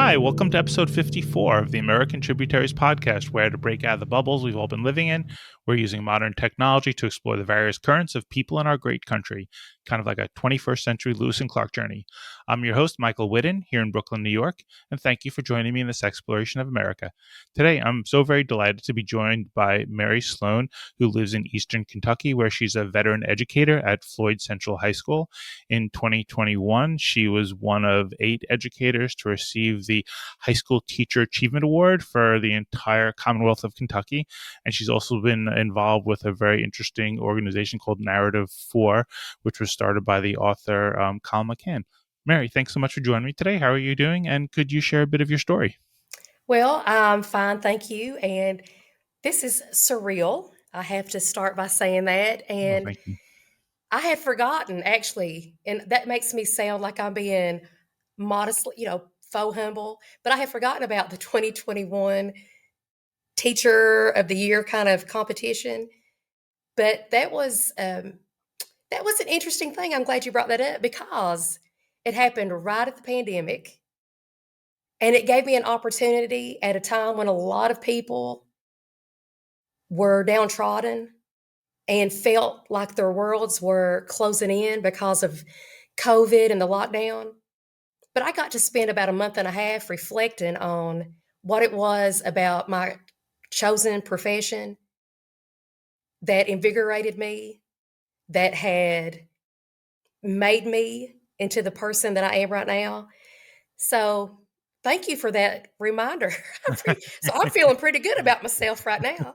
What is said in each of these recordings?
Hi, welcome to episode 54 of the American Tributaries podcast, where to break out of the bubbles we've all been living in, we're using modern technology to explore the various currents of people in our great country, kind of like a 21st century Lewis and Clark journey. I'm your host, Michael Whiddon, here in Brooklyn, New York, and thank you for joining me in this exploration of America. Today, I'm so very delighted to be joined by Mary Slone, who lives in Eastern Kentucky, where she's a veteran educator at Floyd Central High School. In 2021, she was one of 8 educators to receive the High School Teacher Achievement Award for the entire Commonwealth of Kentucky. And she's also been involved with a very interesting organization called Narrative 4, which was started by the author Colin McCann. Mary, thanks so much for joining me today. How are you doing? And could you share a bit of your story? Well, I'm fine, thank you. And this is surreal. I have to start by saying that. Well, And thank you. I had forgotten, actually, and that makes me sound like I'm being modestly, faux humble, but I had forgotten about the 2021 Teacher of the Year kind of competition. But that was an interesting thing. I'm glad you brought that up because it happened right at the pandemic. And it gave me an opportunity at a time when a lot of people were downtrodden and felt like their worlds were closing in because of COVID and the lockdown. But I got to spend about a month and a half reflecting on what it was about my chosen profession that invigorated me, that had made me into the person that I am right now. So thank you for that reminder. So I'm feeling pretty good about myself right now.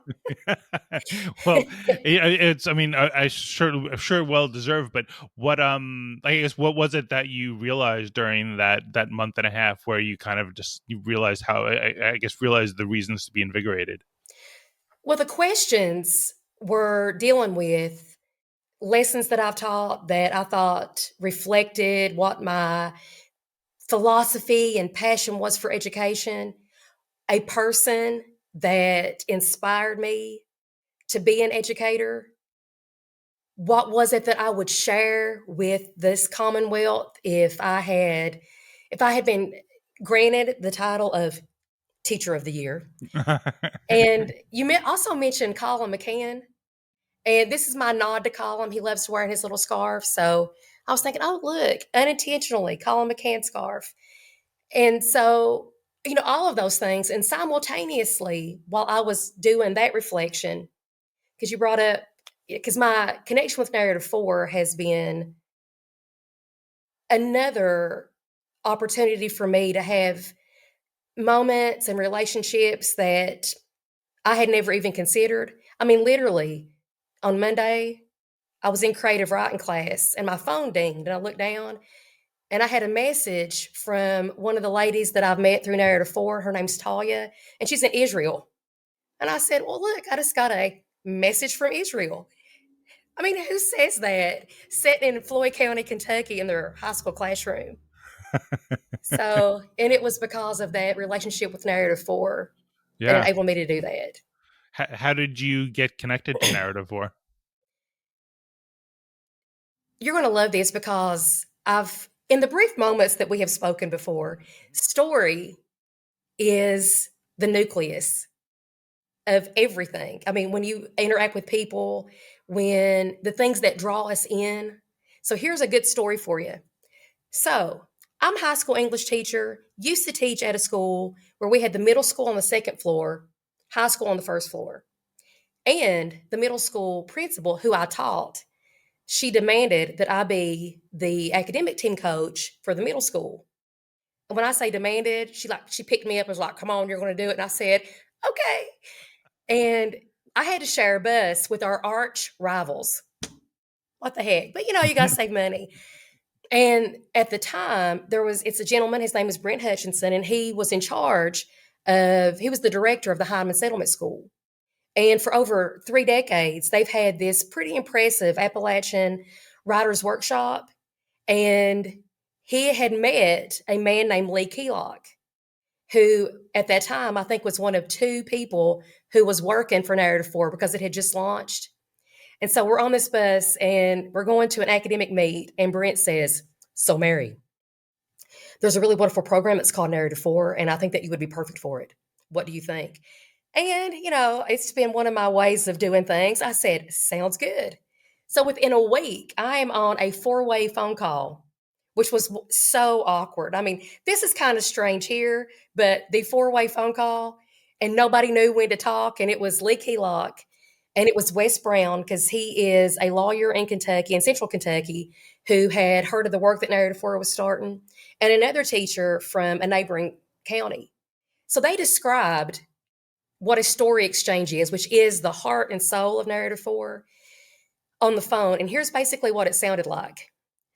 Well, it's. I mean, I'm sure well deserved. But I guess, what was it that you realized during that month and a half, where you kind of just you realized how I guess realized the reasons to be invigorated? Well, the questions were dealing with lessons that I've taught that I thought reflected what my philosophy and passion was for education, a person that inspired me to be an educator. What was it that I would share with this Commonwealth if I had been granted the title of Teacher of the Year? And you also mentioned Colin McCann, and this is my nod to Colin. He loves wearing his little scarf, so I was thinking, oh look, unintentionally, Colin McCann scarf, and so all of those things, and simultaneously, while I was doing that reflection, because you brought up, because my connection with Narrative 4 has been another opportunity for me to have moments and relationships that I had never even considered. I mean, literally, on Monday, I was in creative writing class and my phone dinged, and I looked down and I had a message from one of the ladies that I've met through Narrative 4. Her name's Talia, and she's in Israel. And I said, well, look, I just got a message from Israel. I mean, who says that sitting in Floyd County, Kentucky in their high school classroom? So, and it was because of that relationship with Narrative 4 that Yeah. enabled me to do that. How did you get connected to Narrative 4? You're going to love this because in the brief moments that we have spoken before, story is the nucleus of everything. I mean, when you interact with people, when the things that draw us in. So here's a good story for you. So I'm a high school English teacher, used to teach at a school where we had the middle school on the second floor, high school on the first floor. And the middle school principal who I taught, she demanded that I be the academic team coach for the middle school. And when I say demanded, she picked me up and was like, come on, you're going to do it. And I said, okay. And I had to share a bus with our arch rivals. What the heck? But you got to save money. And at the time, it's a gentleman, his name is Brent Hutchinson, and he was he was the director of the Hyman Settlement School. And for over 3 decades, they've had this pretty impressive Appalachian writers workshop. And he had met a man named Lee Keylock, who at that time I think was one of 2 people who was working for Narrative 4 because it had just launched. And so we're on this bus and we're going to an academic meet, and Brent says, so Mary, There's a really wonderful program that's called Narrative 4, and I think that you would be perfect for it. What do you think? And, it's been one of my ways of doing things. I said, sounds good. So within a week, I am on a four-way phone call, which was so awkward. I mean, this is kind of strange here, but the four-way phone call, and nobody knew when to talk, and it was Lee Keylock, and it was Wes Brown, because he is a lawyer in Kentucky, in Central Kentucky, who had heard of the work that Narrative 4 was starting, and another teacher from a neighboring county. So they described what a story exchange is, which is the heart and soul of Narrative 4, on the phone. And here's basically what it sounded like.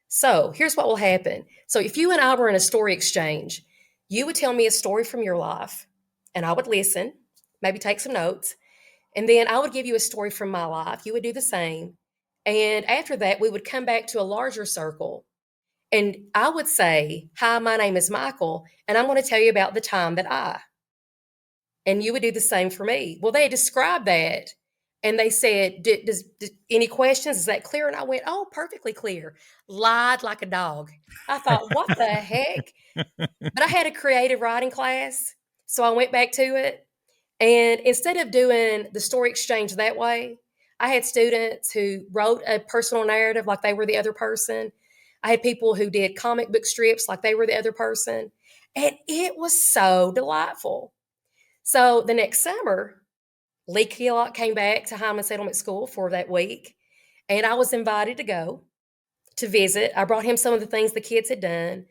So here's what will happen. So if you and I were in a story exchange, you would tell me a story from your life, and I would listen, maybe take some notes, and then I would give you a story from my life. You would do the same. And after that, we would come back to a larger circle. And I would say, hi, my name is Michael, and I'm going to tell you about the time that and you would do the same for me. Well, they described that, and they said, any questions? Is that clear? And I went, oh, perfectly clear. Lied like a dog. I thought, what the heck? But I had a creative writing class, so I went back to it. And instead of doing the story exchange that way, I had students who wrote a personal narrative like they were the other person. I had people who did comic book strips like they were the other person. And it was so delightful. So the next summer, Lee Keelock came back to Hyman Settlement School for that week, and I was invited to go to visit. I brought him some of the things the kids had done,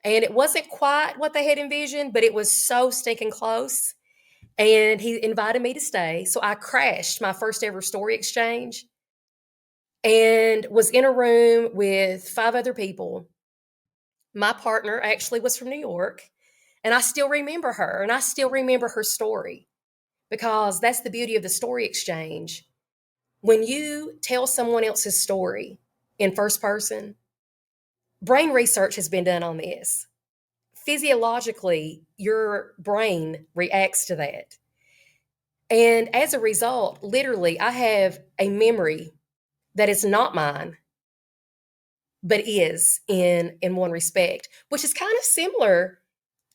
and it wasn't quite what they had envisioned, but it was so stinking close. And he invited me to stay. So I crashed my first ever story exchange and was in a room with 5 other people. My partner actually was from New York, and I still remember her, and I still remember her story, because that's the beauty of the story exchange. When you tell someone else's story in first person, brain research has been done on this. Physiologically, your brain reacts to that. And as a result, literally, I have a memory that is not mine, but is in one respect, which is kind of similar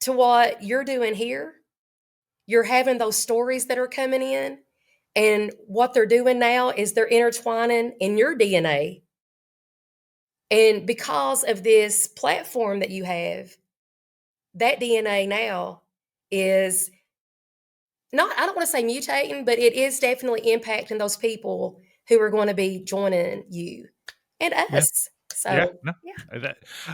to what you're doing here. You're having those stories that are coming in, and what they're doing now is they're intertwining in your DNA. And because of this platform that you have, that DNA now is not, I don't want to say mutating, but it is definitely impacting those people who are going to be joining you and Yeah. us. Yeah, So, no, yeah.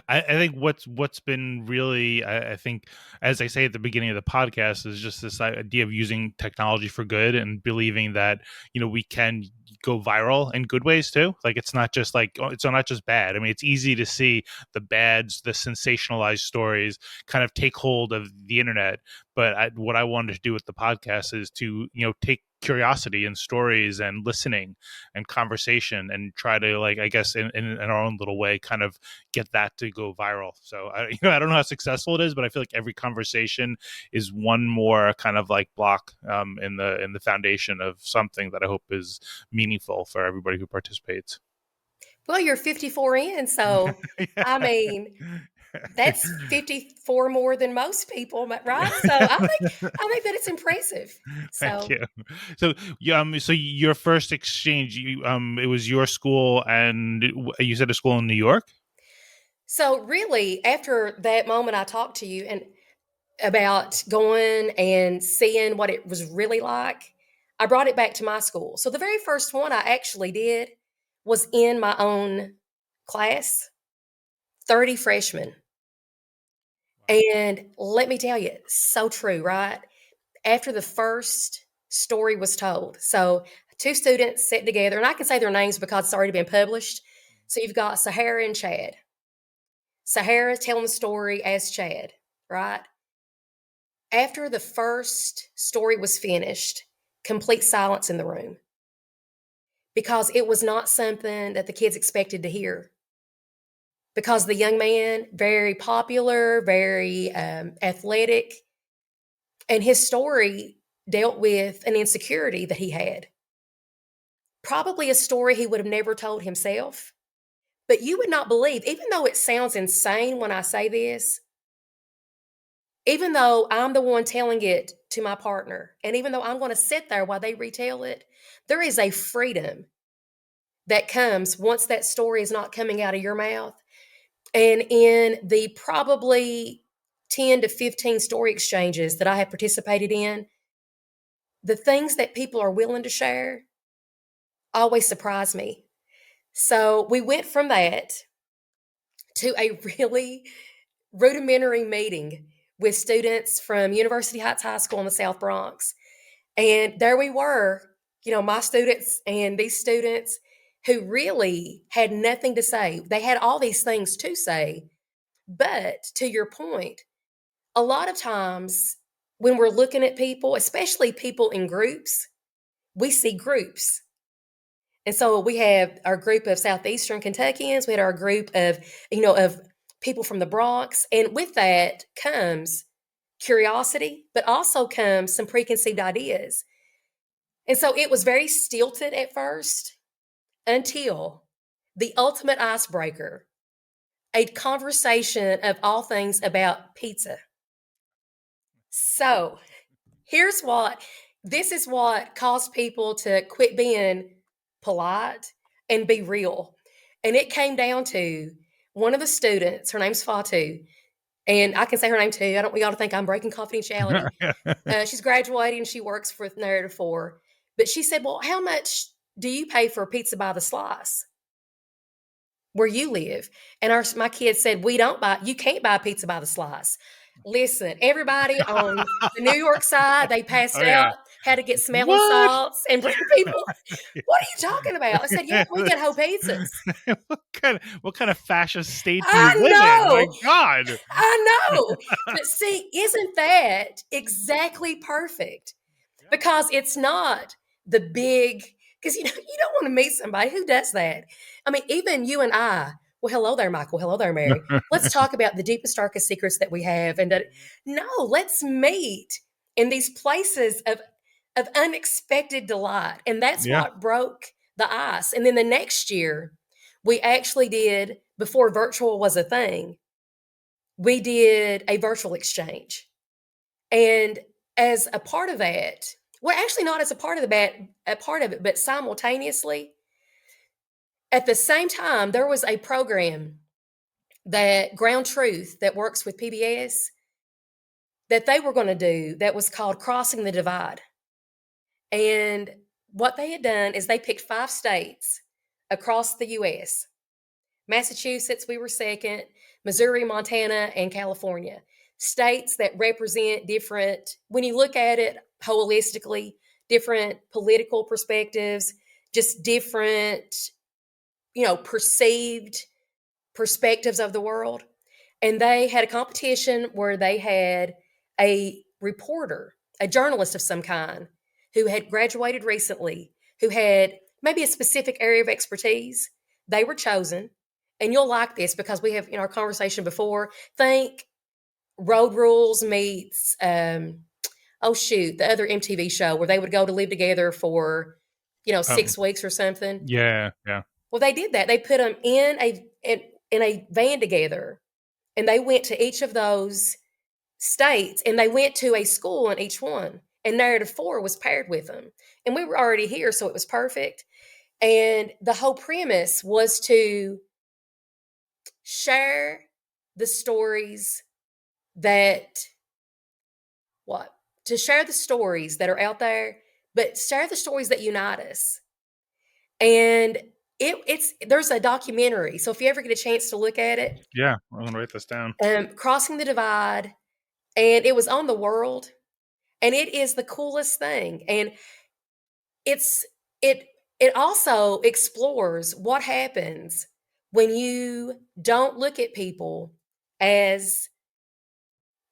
I think what's been really, I think, as I say at the beginning of the podcast, is just this idea of using technology for good and believing that we can go viral in good ways too. Like it's not just like it's not just bad. I mean, it's easy to see the bads, the sensationalized stories, kind of take hold of the internet. But what I wanted to do with the podcast is to take curiosity and stories and listening and conversation and try to, like, I guess in our own little way, kind of get that to go viral. So I don't know how successful it is, but I feel like every conversation is one more kind of like block in the foundation of something that I hope is meaningful for everybody who participates. Well, you're 54 in, so I mean, that's 54 more than most people, right? So I think that it's impressive. Thank So you. So, so your first exchange, it was your school, and you said a school in New York. so really, after that moment I talked to you and about going and seeing what it was really like, I brought it back to my school. So the very first one I actually did was in my own class, 30 freshmen. And let me tell you, so true, right? After the first story was told, so 2 students sat together, and I can say their names because it's already been published. So you've got Sahara and Chad. Sahara telling the story as Chad, right? After the first story was finished, complete silence in the room, because it was not something that the kids expected to hear. Because the young man, very popular, very athletic, and his story dealt with an insecurity that he had. Probably a story he would have never told himself. But you would not believe, even though it sounds insane when I say this, even though I'm the one telling it to my partner, and even though I'm going to sit there while they retell it, there is a freedom that comes once that story is not coming out of your mouth. And in the probably 10 to 15 story exchanges that I have participated in, the things that people are willing to share always surprise me. So we went from that to a really rudimentary meeting with students from University Heights High School in the South Bronx. And there we were, my students and these students who really had nothing to say. They had all these things to say. But to your point, a lot of times when we're looking at people, especially people in groups, we see groups. And so we have our group of Southeastern Kentuckians, we had our group of people from the Bronx. And with that comes curiosity, but also comes some preconceived ideas. And so it was very stilted at first until the ultimate icebreaker, a conversation of all things about pizza. So this is what caused people to quit being polite and be real. And it came down to one of the students, her name's Fatu, and I can say her name too. I don't want y'all to think I'm breaking confidentiality. She's graduating. She works for Narrative 4. But she said, well, how much do you pay for a pizza by the slice where you live? And my kids said, you can't buy pizza by the slice. Listen, everybody on the New York side, they passed out how to get smelling salts and bring people. What are you talking about? I said, yeah, we get whole pizzas. what kind of fascist state do you live in? My God. I know. But see, isn't that exactly perfect? Because it's not the big, because you don't want to meet somebody who does that. I mean, even you and I, well, hello there, Michael. Hello there, Mary. Let's talk about the deepest, darkest secrets that we have. And no, let's meet in these places of unexpected delight. And that's what broke the ice. And then the next year, we actually did, before virtual was a thing, we did a virtual exchange. And as a part of that, well, actually not as a part of it, but simultaneously, at the same time, there was a program that Ground Truth that works with PBS that they were going to do that was called Crossing the Divide. And what they had done is they picked 5 states across the U.S. Massachusetts, we were second, Missouri, Montana, and California. States that represent different, when you look at it holistically, different political perspectives, just different, perceived perspectives of the world. And they had a competition where they had a reporter, a journalist of some kind, who had graduated recently, who had maybe a specific area of expertise. They were chosen. And you'll like this because we have, in our conversation before, think Road Rules meets, the other MTV show where they would go to live together for, 6 weeks or something. Yeah. Well, they did that. They put them in a van together, and they went to each of those states, and they went to a school in each one. And Narrative 4 was paired with them. And we were already here, so it was perfect. And the whole premise was to share the stories to share the stories that are out there, but share the stories that unite us. And there's a documentary. So if you ever get a chance to look at it. Yeah, I'm going to write this down. Crossing the Divide. And it was on the World. And it is the coolest thing. And it also explores what happens when you don't look at people as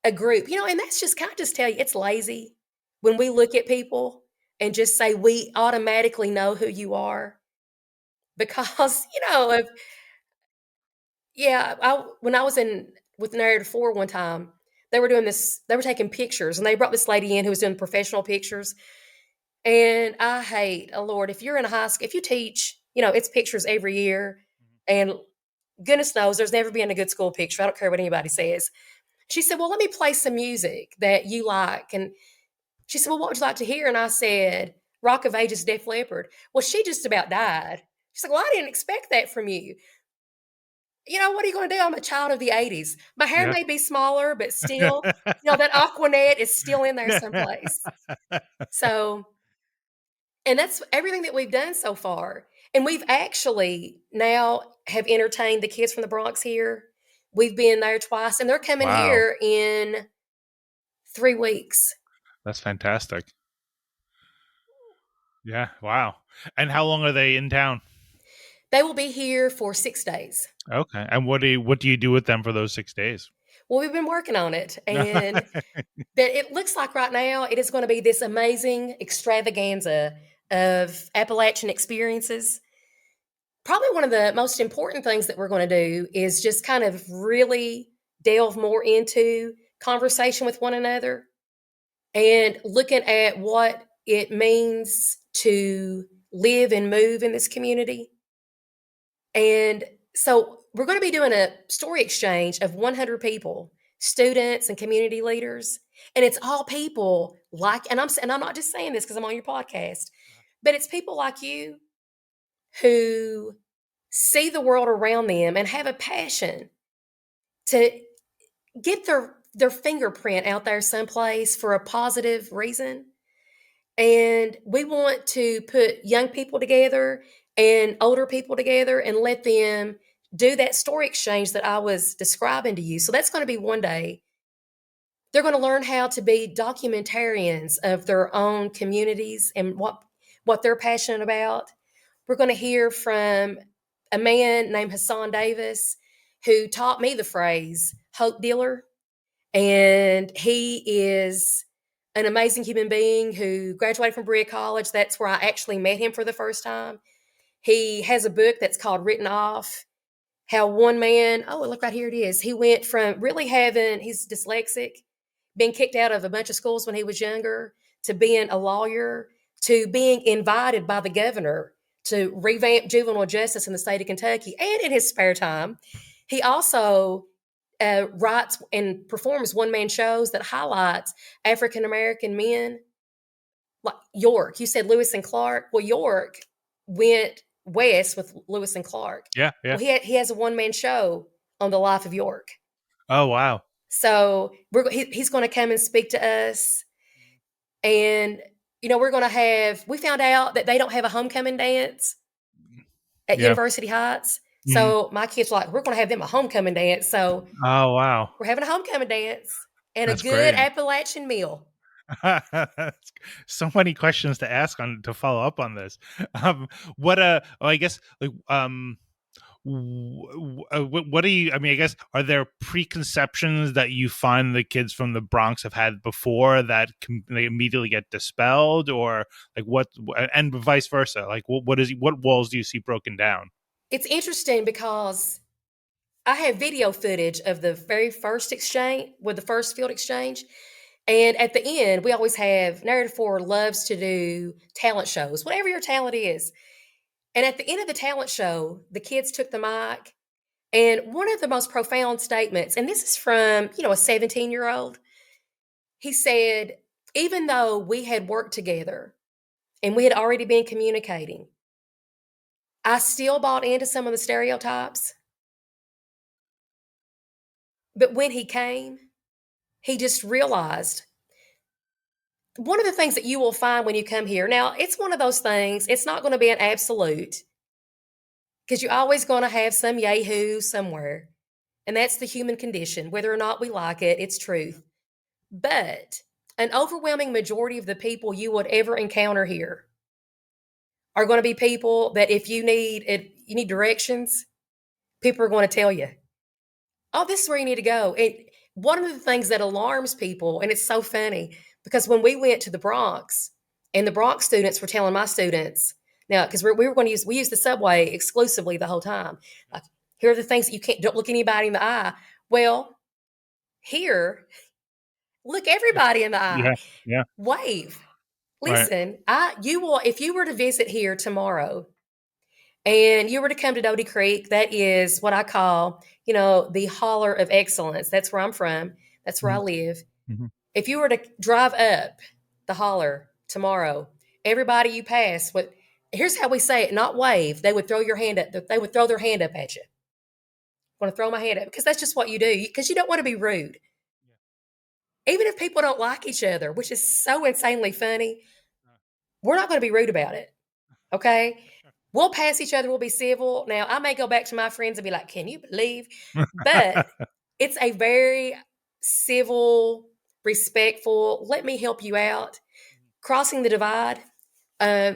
a group, and that's just kind of just tell you it's lazy when we look at people and just say we automatically know who you are because, when I was with Narrative 4 one time, they were doing this, they were taking pictures and they brought this lady in who was doing professional pictures. And I hate, Lord, if you're in a high school, if you teach, it's pictures every year, and goodness knows there's never been a good school picture. I don't care what anybody says. She said, well, let me play some music that you like. And she said, well, what would you like to hear? And I said, Rock of Ages, Def Leppard. Well, she just about died. She's like, well, I didn't expect that from you. What are you going to do? I'm a child of the 80s. My hair Yeah. may be smaller, but still, that Aquanet is still in there someplace. So, and that's everything that we've done so far. And we've actually now have entertained the kids from the Bronx here. We've been there twice, and they're coming Wow. here in 3 weeks. That's fantastic. Yeah. Wow. And how long are they in town? They will be here for 6 days. Okay. And what do you do with them for those 6 days? Well, we've been working on it, and that it looks like right now it is going to be this amazing extravaganza of Appalachian experiences. Probably one of the most important things that we're going to do is just kind of really delve more into conversation with one another and looking at what it means to live and move in this community. And so we're going to be doing a story exchange of 100 people, students and community leaders. And it's all people like, and I'm not just saying this because I'm on your podcast, but it's people like you who see the world around them and have a passion to get their fingerprint out there someplace for a positive reason. And we want to put young people together and older people together and let them do that story exchange that I was describing to you. So that's going to be one day. They're going to learn how to be documentarians of their own communities and what they're passionate about. We're going to hear from a man named Hassan Davis who taught me the phrase hope dealer. And he is an amazing human being who graduated from Berea College. That's where I actually met him for the first time. He has a book that's called Written Off. How one man, oh, look right here it is. He went from really he's dyslexic, being kicked out of a bunch of schools when he was younger, to being a lawyer, to being invited by the governor to revamp juvenile justice in the state of Kentucky. And in his spare time, he also writes and performs one-man shows that highlights African American men. Like York, you said Lewis and Clark. Well, York went west with Lewis and Clark. Yeah. Yeah. Well, he has a one-man show on the life of York. Oh, wow. So he's going to come and speak to us, and we're going to have. We found out that they don't have a homecoming dance at Yeah. University Heights. Mhm. So my kids were like, we're going to have them a homecoming dance. So Oh, wow. we're having a homecoming dance and a That's good great. Appalachian meal. So many questions to ask on to follow up on this. I guess like what do you? I mean, I guess are there preconceptions that you find the kids from the Bronx have had before that they immediately get dispelled, or like what, and vice versa? Like what walls do you see broken down? It's interesting because I have video footage of the very first exchange with the first field exchange. And at the end, we always have Narrative 4 loves to do talent shows, whatever your talent is. And at the end of the talent show, the kids took the mic. And one of the most profound statements, and this is from, a 17-year-old, he said, even though we had worked together and we had already been communicating, I still bought into some of the stereotypes. But when he came, he just realized one of the things that you will find when you come here. Now, it's one of those things, it's not going to be an absolute because you're always going to have some yahoo somewhere. And that's the human condition. Whether or not we like it, it's truth. But an overwhelming majority of the people you would ever encounter here are going to be people that if you need directions, people are going to tell you, oh, this is where you need to go. And one of the things that alarms people, and it's so funny, because when we went to the Bronx, and the Bronx students were telling my students, now, because we were going to we use the subway exclusively the whole time. Like, here are the things that don't look anybody in the eye. Well, here, look everybody in the eye. Yeah. Yeah. Wave. Right. Listen, you will, if you were to visit here tomorrow and you were to come to Doty Creek, that is what I call, the holler of excellence. That's where I'm from. That's where I Mhm. live. Mhm. If you were to drive up the holler tomorrow, everybody you pass would, here's how we say it, not wave. They would throw your hand up. They would throw their hand up at you. I want to throw my hand up because that's just what you do because you don't want to be rude. Even if people don't like each other, which is so insanely funny, we're not going to be rude about it. Okay. We'll pass each other. We'll be civil. Now, I may go back to my friends and be like, can you believe? But it's a very civil, respectful, let me help you out. Crossing the Divide.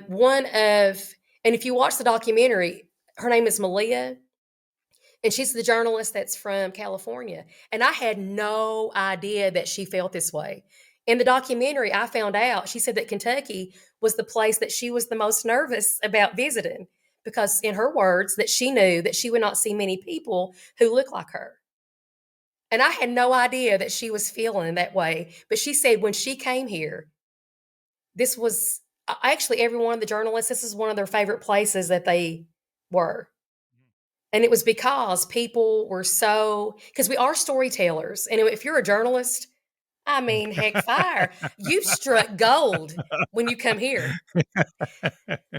One of, and if you watch the documentary, her name is Malia, and she's the journalist that's from California. And I had no idea that she felt this way. In the documentary, I found out she said that Kentucky was the place that she was the most nervous about visiting because, in her words, that she knew that she would not see many people who look like her. And I had no idea that she was feeling that way. But she said when she came here, this was actually every one of the journalists, this is one of their favorite places that they were. And it was because people were so, because we are storytellers. And if you're a journalist, I mean, heck, fire, you've struck gold when you come here.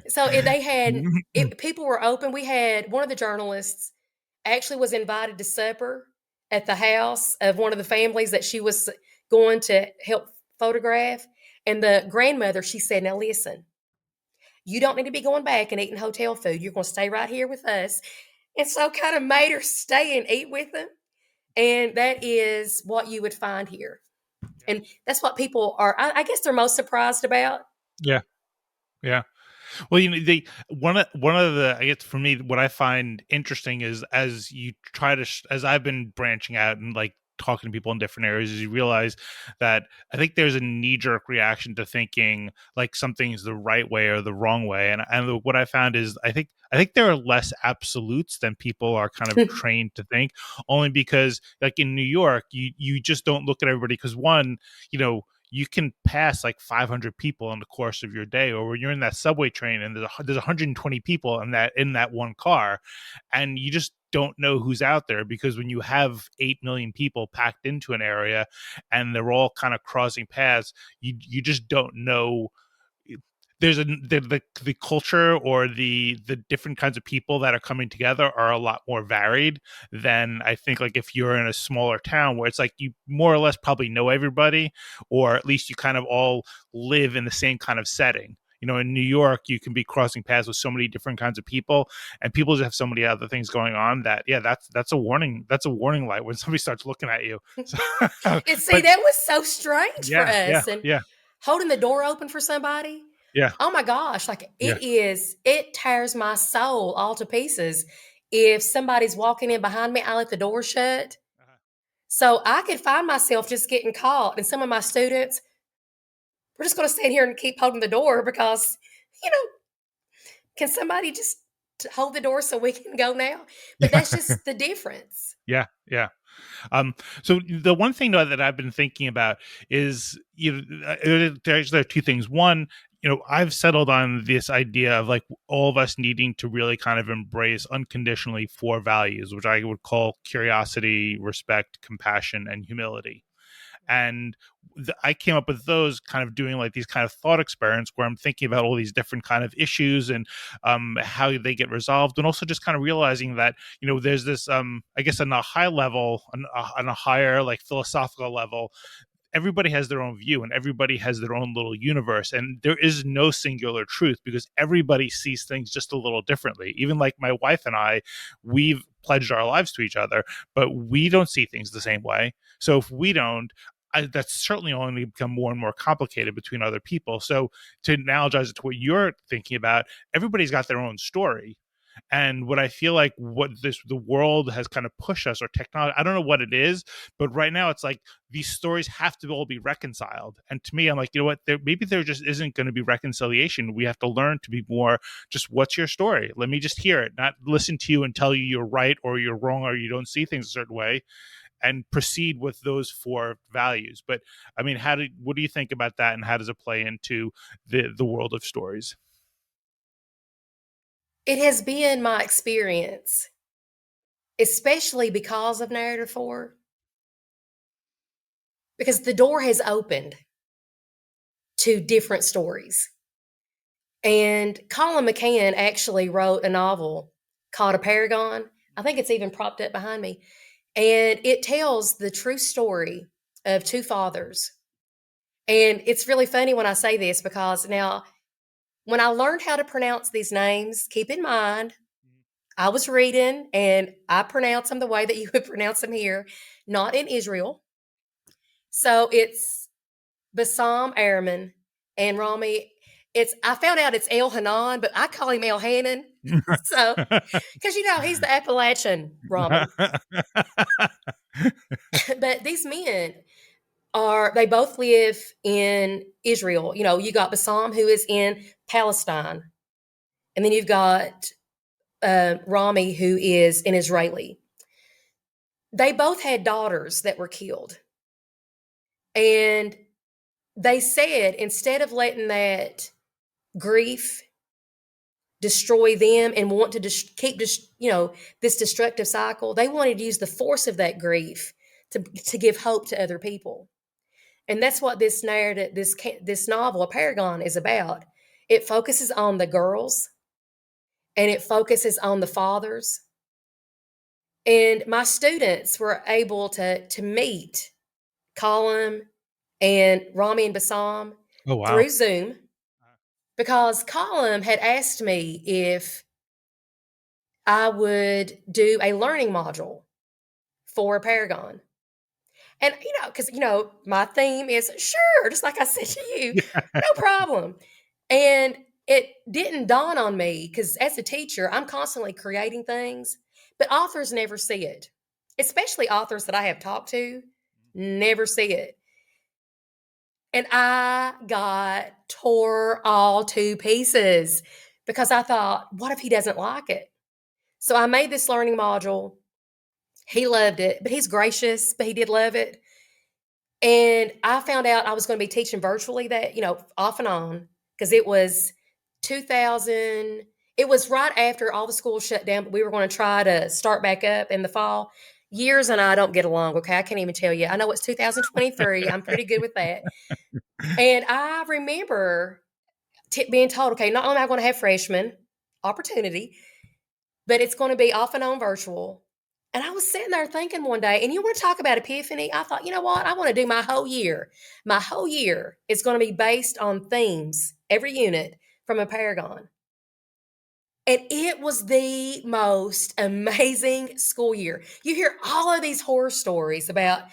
So they had, people were open. We had one of the journalists actually was invited to supper at the house of one of the families that she was going to help photograph. And the grandmother, she said, now listen, you don't need to be going back and eating hotel food. You're going to stay right here with us. And so kind of made her stay and eat with them. And that is what you would find here. And that's what people are, I guess they're most surprised about. Yeah. Yeah. Well, the one of the, I guess for me, what I find interesting is as you try to as I've been branching out and like talking to people in different areas, is you realize that I think there's a knee jerk reaction to thinking like something's the right way or the wrong way, and what I found is I think there are less absolutes than people are kind of trained to think, only because like in New York, you just don't look at everybody because one, you know, you can pass like 500 people in the course of your day, or when you're in that subway train and there's 120 people in that one car, and you just don't know who's out there because when you have 8 million people packed into an area and they're all kind of crossing paths, you just don't know. There's the culture or the different kinds of people that are coming together are a lot more varied than I think like if you're in a smaller town where it's like you more or less probably know everybody, or at least you kind of all live in the same kind of setting. You know, in New York, you can be crossing paths with so many different kinds of people, and people just have so many other things going on that, yeah, that's a warning. That's a warning light when somebody starts looking at you. So, And see, but that was so strange for yeah, yeah, us. And yeah, holding the door open for somebody, yeah, oh my gosh, like yeah. it tears my soul all to pieces. If somebody's walking in behind me, I let the door shut. Uh-huh. So I could find myself just getting caught. And some of my students, we're just going to stand here and keep holding the door because, you know, can somebody just hold the door so we can go now? But Yeah. that's just the difference. Yeah, yeah. So the one thing though that I've been thinking about is, there are two things. One, I've settled on this idea of like all of us needing to really kind of embrace unconditionally four values, which I would call curiosity, respect, compassion, and humility. And I came up with those kind of doing like these kind of thought experiments where I'm thinking about all these different kind of issues and how they get resolved, and also just kind of realizing that there's this I guess on a high level, on a higher like philosophical level, everybody has their own view and everybody has their own little universe, and there is no singular truth because everybody sees things just a little differently. Even like my wife and I, we've pledged our lives to each other, but we don't see things the same way. So if we don't, that's certainly only become more and more complicated between other people. So to analogize it to what you're thinking about, everybody's got their own story. And what I feel like the world has kind of pushed us, or technology, I don't know what it is, but right now it's like these stories have to all be reconciled. And to me, I'm like, you know what, maybe there just isn't going to be reconciliation. We have to learn to be more just, what's your story? Let me just hear it, not listen to you and tell you you're right or you're wrong or you don't see things a certain way, and proceed with those four values. But I mean, what do you think about that, and how does it play into the world of stories? It has been my experience, especially because of narrative 4, because the door has opened to different stories. And Colin McCann actually wrote a novel called A Paragon. I think it's even propped up behind me. And it tells the true story of two fathers. And it's really funny when I say this because now, when I learned how to pronounce these names, keep in mind, I was reading and I pronounce them the way that you would pronounce them here, not in Israel. So it's Bassam Airman and Rami. I found out it's El Hanan, but I call him El Hanan. So, because he's the Appalachian Rami. But these men they both live in Israel. You got Bassam, who is in Palestine, and then you've got Rami, who is an Israeli. They both had daughters that were killed. And they said, instead of letting that grief destroy them and want to keep this destructive cycle, they wanted to use the force of that grief to give hope to other people. And that's what this narrative, this novel, A Paragon, is about. It focuses on the girls and it focuses on the fathers. And my students were able to meet Colin and Rami and Bassam through Zoom, because Colin had asked me if I would do a learning module for Paragon. And, because, my theme is sure, just like I said to you, no problem. And it didn't dawn on me, because as a teacher, I'm constantly creating things, but authors never see it, especially authors that I have talked to, never see it. And I got tore all to pieces because I thought, what if he doesn't like it? So I made this learning module. He loved it, but he's gracious, but he did love it. And I found out I was going to be teaching virtually that, off and on, because it was 2000. It was right after all the schools shut down, but we were going to try to start back up in the fall. Years and I don't get along, okay? I can't even tell you. I know it's 2023. I'm pretty good with that. And I remember being told, okay, not only am I going to have freshman opportunity, but it's going to be off and on virtual. And I was sitting there thinking one day, and you want to talk about epiphany? I thought, you know what? I want to do my whole year. My whole year is going to be based on themes, every unit from a Paragon. And it was the most amazing school year. You hear all of these horror stories about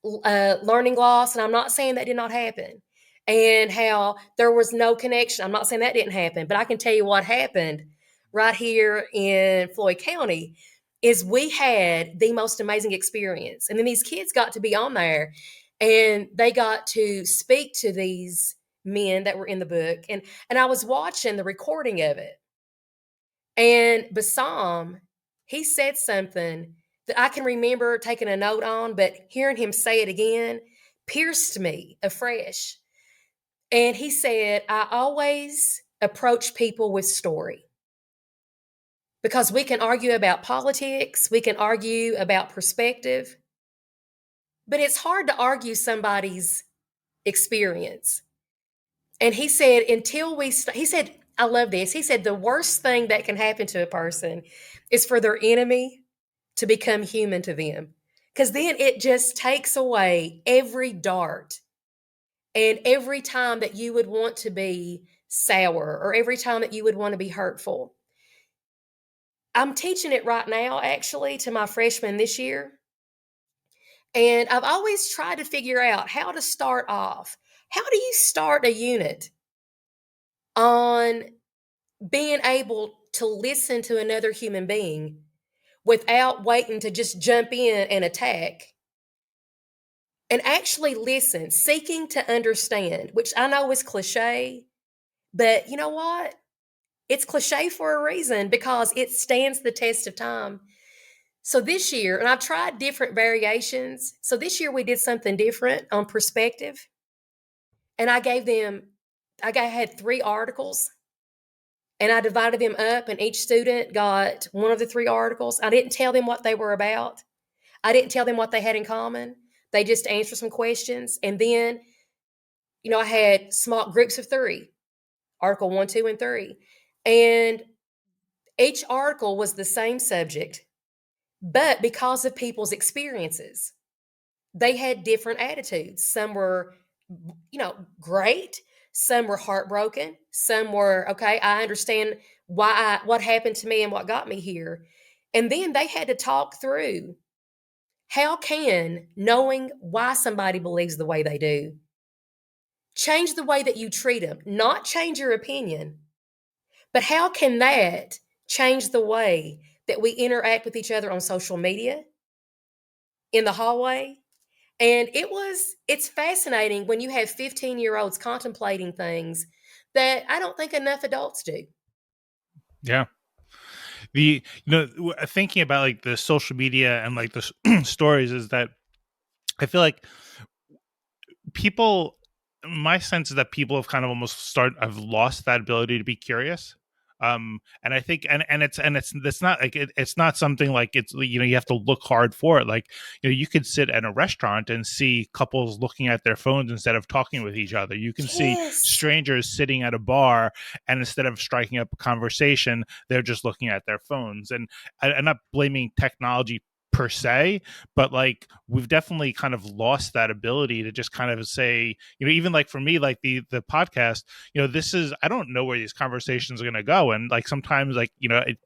learning loss, and I'm not saying that did not happen, and how there was no connection. I'm not saying that didn't happen, but I can tell you what happened right here in Floyd County is we had the most amazing experience. And then these kids got to be on there, and they got to speak to these men that were in the book. And I was watching the recording of it. And Bassam, he said something that I can remember taking a note on, but hearing him say it again pierced me afresh. And he said, I always approach people with story, because we can argue about politics, we can argue about perspective, but it's hard to argue somebody's experience. And he said, he said, I love this. He said, the worst thing that can happen to a person is for their enemy to become human to them. Because then it just takes away every dart and every time that you would want to be sour or every time that you would want to be hurtful. I'm teaching it right now, actually, to my freshmen this year. And I've always tried to figure out how to start off. How do you start a unit on being able to listen to another human being without waiting to just jump in and attack, and actually listen, seeking to understand, which I know is cliche, but you know what? It's cliche for a reason, because it stands the test of time. So this year, and I've tried different variations. So this year we did something different on perspective. And I had 3 articles, and I divided them up, and each student got one of the 3 articles. I didn't tell them what they were about. I didn't tell them what they had in common, They just answer some questions. And then, I had small groups of 3, article 1, 2, and 3. And each article was the same subject, but because of people's experiences, they had different attitudes. Some were, great. Some were heartbroken. Some were, okay, I understand what happened to me and what got me here. And then they had to talk through, how can knowing why somebody believes the way they do change the way that you treat them? Not change your opinion, but how can that change the way that we interact with each other on social media, in the hallway? And it's fascinating when you have 15-year-olds contemplating things that I don't think enough adults do. Yeah. Thinking about like the social media and like the stories is that I feel like people, my sense is that people have kind of have lost that ability to be curious. And I think, it's not like it's not something like it's, you have to look hard for it. Like, you could sit at a restaurant and see couples looking at their phones instead of talking with each other. You can see Yes. strangers sitting at a bar, and instead of striking up a conversation, they're just looking at their phones. And I'm not blaming technology per se, but like we've definitely kind of lost that ability to just kind of say, even like for me, like the podcast, this is, I don't know where these conversations are going to go. And like sometimes, like,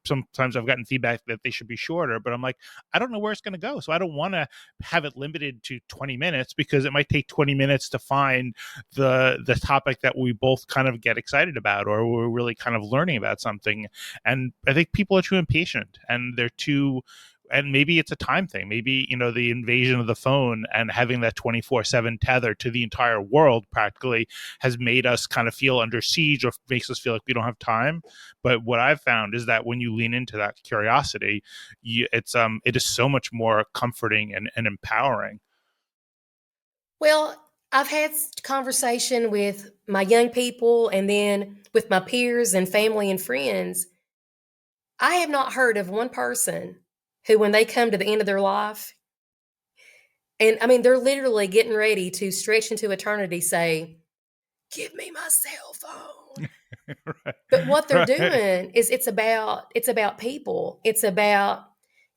sometimes I've gotten feedback that they should be shorter, but I'm like, I don't know where it's going to go. So I don't want to have it limited to 20 minutes, because it might take 20 minutes to find the topic that we both kind of get excited about, or we're really kind of learning about something. And I think people are too impatient, and they're too, and maybe it's a time thing. Maybe, the invasion of the phone and having that 24/7 tether to the entire world practically has made us kind of feel under siege, or makes us feel like we don't have time. But what I've found is that when you lean into that curiosity, it is so much more comforting and empowering. Well, I've had conversation with my young people and then with my peers and family and friends. I have not heard of one person who, when they come to the end of their life, and I mean, they're literally getting ready to stretch into eternity, say, "Give me my cell phone." Right. But what they're Right. doing is it's about people. It's about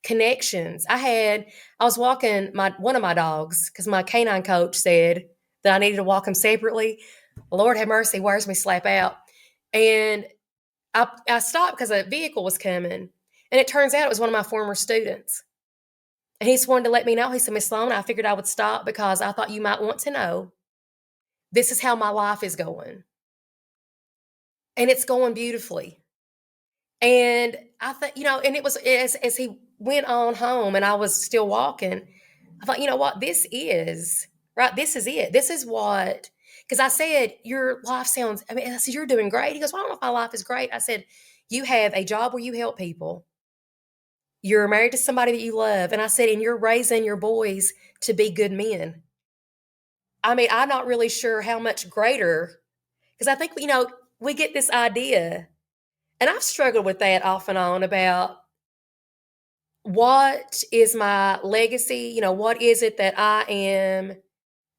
connections. I was walking one of my dogs because my canine coach said that I needed to walk him separately. Lord have mercy, wears me slap out. And I stopped because a vehicle was coming. And it turns out it was one of my former students. And he just wanted to let me know. He said, "Miss Slone, I figured I would stop because I thought you might want to know this is how my life is going." And it's going beautifully. And I thought, and it was as he went on home and I was still walking, I thought, you know what, this is right. This is it. This is what, because I said, "Your life sounds," I mean, I said, "You're doing great." He goes, "Well, I don't know if my life is great." I said, "You have a job where you help people. You're married to somebody that you love." And I said, "And you're raising your boys to be good men." I mean, I'm not really sure how much greater, because I think, we get this idea, and I've struggled with that off and on about what is my legacy? What is it that I am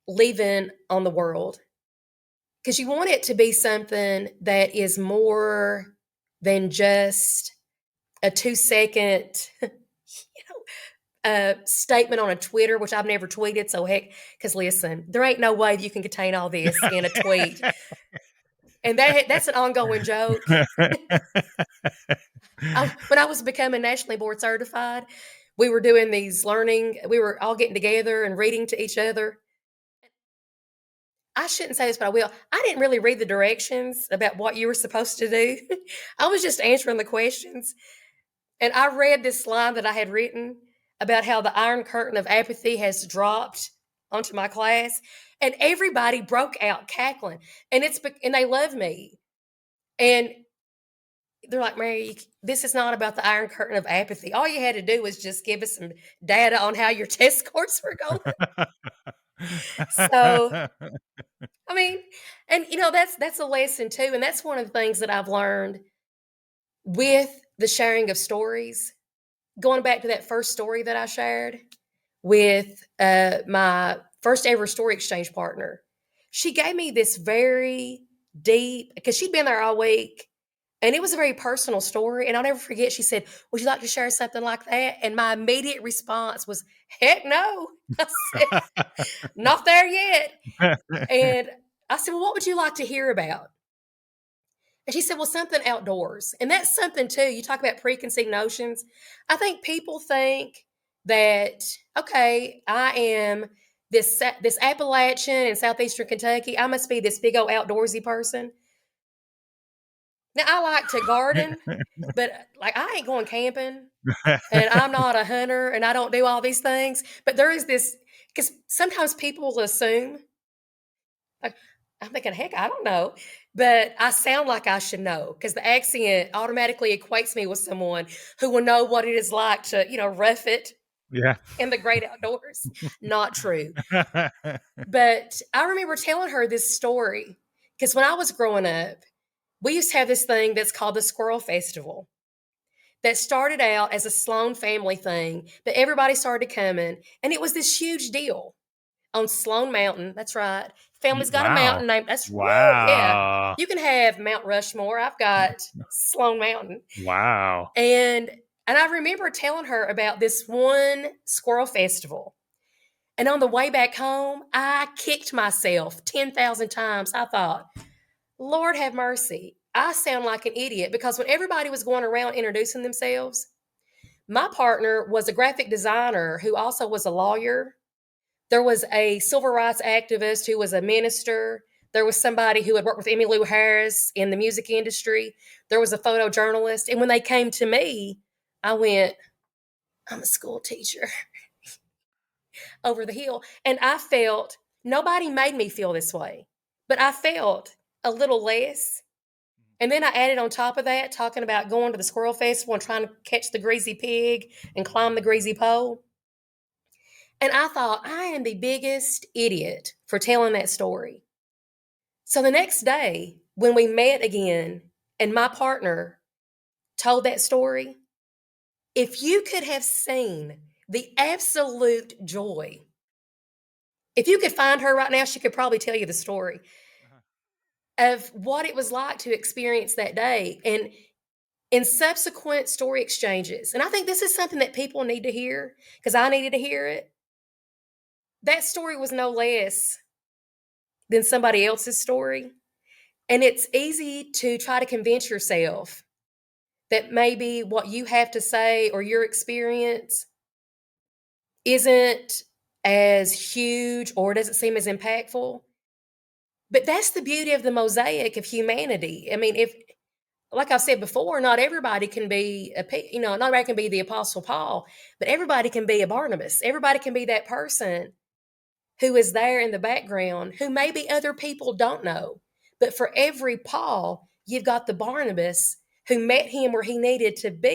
leaving on the world? Because you want it to be something that is more than just a 2-second, statement on a Twitter, which I've never tweeted. So heck, because listen, there ain't no way you can contain all this in a tweet, and that's an ongoing joke. When I was becoming nationally board certified, we were doing these learning. We were all getting together and reading to each other. I shouldn't say this, but I will. I didn't really read the directions about what you were supposed to do. I was just answering the questions. And I read this line that I had written about how the iron curtain of apathy has dropped onto my class. And everybody broke out cackling. And they love me. And they're like, "Mary, this is not about the iron curtain of apathy. All you had to do was just give us some data on how your test scores were going." So, I mean, and that's a lesson too. And that's one of the things that I've learned with the sharing of stories. Going back to that first story that I shared, with my first ever story exchange partner. She gave me this very deep, because she'd been there all week, and it was a very personal story. And I'll never forget, she said, "Would you like to share something like that?" And my immediate response was, "Heck no." I said, "Not there yet." And I said, "Well, what would you like to hear about?" And she said, "Well, something outdoors." And that's something too. You talk about preconceived notions. I think people think that, okay, I am this Appalachian in southeastern Kentucky. I must be this big old outdoorsy person. Now, I like to garden, but like I ain't going camping, and I'm not a hunter, and I don't do all these things. But there is this, because sometimes people will assume, like, I'm thinking, heck, I don't know. But I sound like I should know, because the accent automatically equates me with someone who will know what it is like to, rough it Yeah. in the great outdoors. Not true. But I remember telling her this story, because when I was growing up, we used to have this thing that's called the Squirrel Festival that started out as a Slone family thing, but everybody started coming, and it was this huge deal on Slone Mountain. That's right. Family's got a Wow. mountain named. That's woo, yeah. Wow. You can have Mount Rushmore. I've got Slone Mountain, Wow. and I remember telling her about this one Squirrel Festival. And on the way back home, I kicked myself 10,000 times. I thought, Lord have mercy. I sound like an idiot, because when everybody was going around introducing themselves, my partner was a graphic designer who also was a lawyer. There was a civil rights activist who was a minister. There was somebody who had worked with Emmylou Harris in the music industry. There was a photojournalist. And when they came to me, I went, I'm a school teacher over the hill. And I felt, nobody made me feel this way, but I felt a little less. And then I added on top of that, talking about going to the Squirrel Festival and trying to catch the greasy pig and climb the greasy pole. And I thought, I am the biggest idiot for telling that story. So the next day, when we met again and my partner told that story, if you could have seen the absolute joy, if you could find her right now, she could probably tell you the story of what it was like to experience that day. And in subsequent story exchanges, and I think this is something that people need to hear, because I needed to hear it. That story was no less than somebody else's story. And it's easy to try to convince yourself that maybe what you have to say or your experience isn't as huge or doesn't seem as impactful. But that's the beauty of the mosaic of humanity. I mean, if, like I said before, not everybody can be not everybody can be the Apostle Paul, but everybody can be a Barnabas. Everybody can be that person who is there in the background, who maybe other people don't know. But for every Paul, you've got the Barnabas who met him where he needed to be.